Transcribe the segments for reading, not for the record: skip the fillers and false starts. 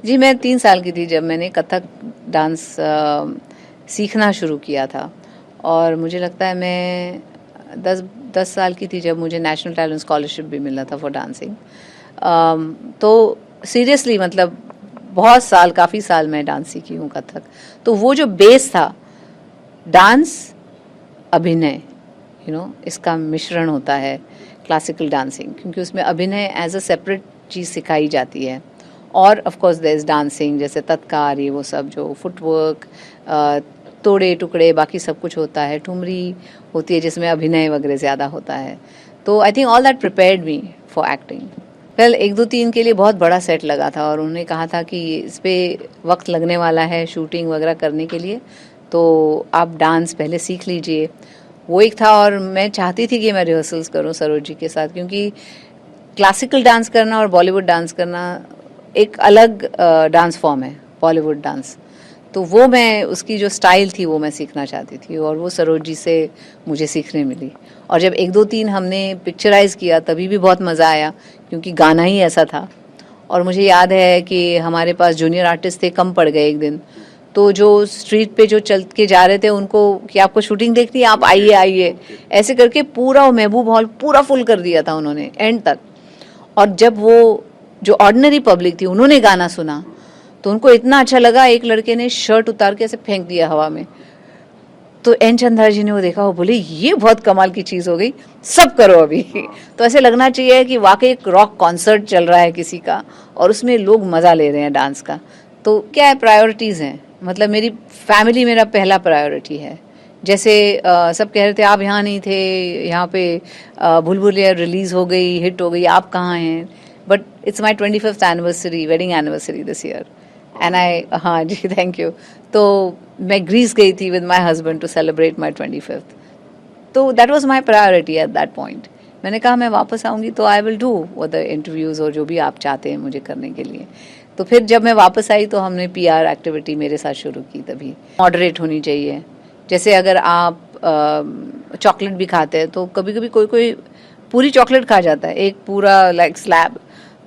जी, मैं 3 साल की थी जब मैंने कथक डांस सीखना शुरू किया था और मुझे लगता है मैं 10 साल की थी जब मुझे नेशनल टैलेंट स्कॉलरशिप भी मिला था फॉर डांसिंग। तो सीरियसली मतलब बहुत साल, काफ़ी साल मैं डांस सीखी हूँ कथक। तो वो जो बेस था, डांस, अभिनय, इसका मिश्रण होता है क्लासिकल डांसिंग, क्योंकि उसमें अभिनय एज अ सेपरेट चीज़ सिखाई जाती है। और of course there is dancing, जैसे तत्कार, ये वो सब जो फुटवर्क, तोड़े टुकड़े, बाकी सब कुछ होता है। ठुमरी होती है जिसमें अभिनय वगैरह ज़्यादा होता है। तो I think all that prepared me for acting. Well, 1 2 3 के लिए बहुत बड़ा सेट लगा था और उन्होंने कहा था कि इस पर वक्त लगने वाला है शूटिंग वगैरह करने के लिए, तो आप डांस पहले सीख लीजिए। वो एक था और मैं चाहती थी कि मैं रिहर्सल्स करूं सरोज जी के साथ, क्योंकि क्लासिकल डांस करना और बॉलीवुड डांस करना एक अलग डांस फॉर्म है, बॉलीवुड डांस। तो वो मैं, उसकी जो स्टाइल थी वो मैं सीखना चाहती थी और वो सरोज जी से मुझे सीखने मिली। और जब 1 2 3 हमने पिक्चराइज किया तभी भी बहुत मज़ा आया, क्योंकि गाना ही ऐसा था। और मुझे याद है कि हमारे पास जूनियर आर्टिस्ट थे, कम पड़ गए एक दिन। तो जो स्ट्रीट पे जो चल के जा रहे थे उनको कि आपको शूटिंग देखनी है, आप आइए आइए, ऐसे करके पूरा वो महबूब हॉल पूरा फुल कर दिया था उन्होंने एंड तक। और जब वो जो ऑर्डिनरी पब्लिक थी उन्होंने गाना सुना तो उनको इतना अच्छा लगा, एक लड़के ने शर्ट उतार के ऐसे फेंक दिया हवा में। तो एन चंद्रा जी ने वो देखा, वो बोले ये बहुत कमाल की चीज़ हो गई, सब करो अभी। तो ऐसे लगना चाहिए कि वाकई एक रॉक कॉन्सर्ट चल रहा है किसी का और उसमें लोग मज़ा ले रहे हैं डांस का। तो क्या है, प्रायोरिटीज़ हैं। मतलब मेरी फैमिली मेरा पहला प्रायोरिटी है। जैसे सब कह रहे थे आप यहाँ नहीं थे, यहाँ पे भूल-भुलैया रिलीज़ हो गई, हिट हो गई, आप कहाँ हैं? But it's my 25th anniversary, wedding anniversary this year and I, हाँ जी, थैंक यू। तो मैं ग्रीस गई थी with my husband to celebrate my 25th। तो that was my priority at that point. मैंने कहा मैं वापस आऊँगी तो आई विल डू वो द इंटरव्यूज़ और जो भी आप चाहते हैं मुझे करने के लिए। तो फिर जब मैं वापस आई तो हमने PR एक्टिविटी मेरे साथ शुरू की। तभी मॉडरेट होनी चाहिए। जैसे अगर आप चॉकलेट भी खाते हैं तो कभी कभी कोई कोई पूरी चॉकलेट खा जाता है, एक पूरा लाइक स्लैब।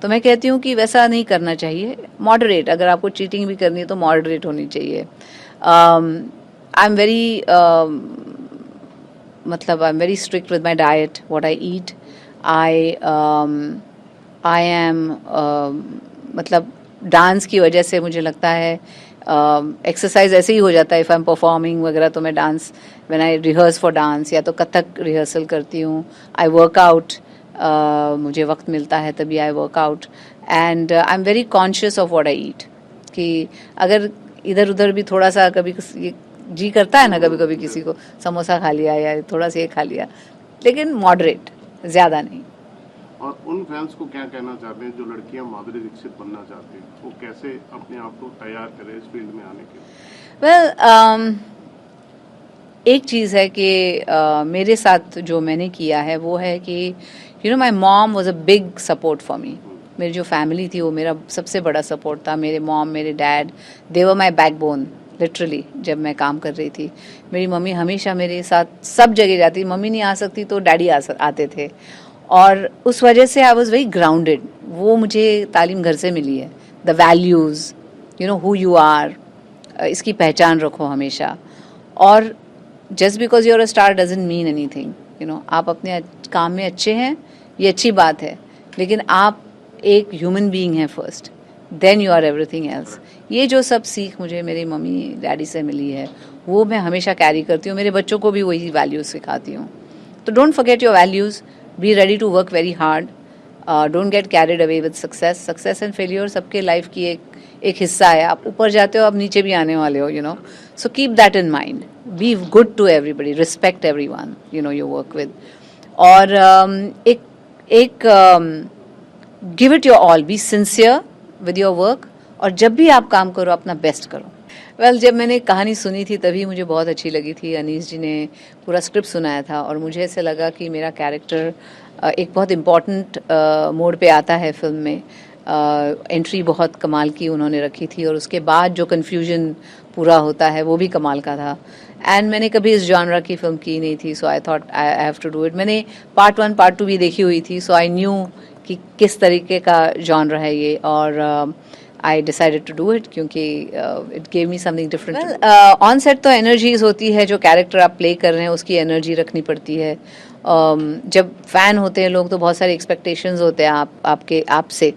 तो मैं कहती हूँ कि वैसा नहीं करना चाहिए, मॉडरेट। अगर आपको चीटिंग भी करनी है तो मॉडरेट होनी चाहिए। आई एम वेरी मतलब आई am very strict with my diet, what I eat. I I am मतलब डांस की वजह से मुझे लगता है एक्सरसाइज ऐसे ही हो जाता है। इफ़ आई एम परफॉर्मिंग वगैरह तो मैं dance, when I rehearse for dance या तो कथक रिहर्सल करती हूँ। आई वर्क आउट, मुझे वक्त मिलता है तभी I work out. And I am very conscious of what I eat, कि अगर इधर उधर भी थोड़ा सा कभी जी करता है ना, कभी कभी किसी को समोसा खा लिया या थोड़ा सा ये खा लिया, लेकिन मॉडरेट, ज़्यादा नहीं। और उन फैंस को क्या कहना चाहते हैं जो लड़कियां माधुरी दीक्षित बनना चाहती हैं, वो कैसे अपने आप को तैयार करें इस फील्ड में आने के लिए? वेल, एक चीज़ है कि मेरे साथ जो मैंने किया है वो है कि my mom was a big support for me. मेरी जो फैमिली थी वो मेरा सबसे बड़ा सपोर्ट था। मेरे मॉम, मेरे डैड, दे वर माई बैकबोन लिटरली। जब मैं काम कर रही थी मेरी मम्मी हमेशा मेरे साथ सब जगह जाती। मम्मी नहीं आ सकती तो डैडी आते थे और उस वजह से आई वॉज वेरी ग्राउंडेड। वो मुझे तालीम घर से मिली है। The values, who you are, इसकी पहचान रखो हमेशा। और just because you're a star doesn't mean anything. आप अपने काम में अच्छे हैं, ये अच्छी बात है, लेकिन आप एक ह्यूमन बीइंग हैं first, then you are everything else. ये जो सब सीख मुझे मेरी मम्मी डैडी से मिली है वो मैं हमेशा कैरी करती हूँ। मेरे बच्चों को भी वही वैल्यूज़ सिखाती हूँ। तो don't forget your values, be ready to work very hard, don't get carried away with success. Success and failure सबके लाइफ की एक हिस्सा है। आप ऊपर जाते हो, आप नीचे भी आने वाले हो, so keep that in mind. Be good to everybody, respect everyone you work with. और एक give it your all, be sincere with your work, और जब भी आप काम करो अपना बेस्ट करो। वेल, जब मैंने कहानी सुनी थी तभी मुझे बहुत अच्छी लगी थी। अनीस जी ने पूरा स्क्रिप्ट सुनाया था और मुझे ऐसे लगा कि मेरा कैरेक्टर एक बहुत इम्पॉर्टेंट मोड पे आता है फिल्म में। एंट्री बहुत कमाल की उन्होंने रखी थी और उसके बाद जो कन्फ्यूजन पूरा होता है वो भी कमाल का था। एंड मैंने कभी इस जॉनरा की फिल्म की नहीं थी, so I thought I have to do it. मैंने पार्ट 1 पार्ट 2 भी देखी हुई थी, सो आई न्यू कि किस तरीके का जॉनरा है ये। और I decided to do it, क्योंकि it gave me something different. On set तो एनर्जीज होती है, जो कैरेक्टर आप प्ले कर रहे हैं उसकी एनर्जी रखनी पड़ती है। जब फैन होते हैं लोग तो बहुत सारे एक्सपेक्टेशंस होते हैं आपसे,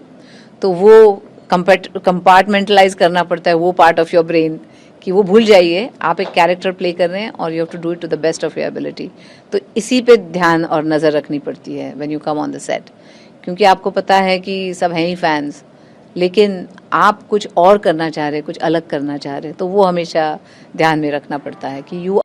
तो वो कंपार्टमेंटलाइज करना पड़ता है वो पार्ट ऑफ योर ब्रेन, कि वो भूल जाइए आप एक कैरेक्टर प्ले कर रहे हैं और you have to do it to the best of your ability. तो इसी पे ध्यान और नज़र रखनी पड़ती है when you come on the set, क्योंकि आपको पता है कि सब हैं ही फैंस, लेकिन आप कुछ और करना चाह रहे हैं, कुछ अलग करना चाह रहे हैं, तो वो हमेशा ध्यान में रखना पड़ता है कि यू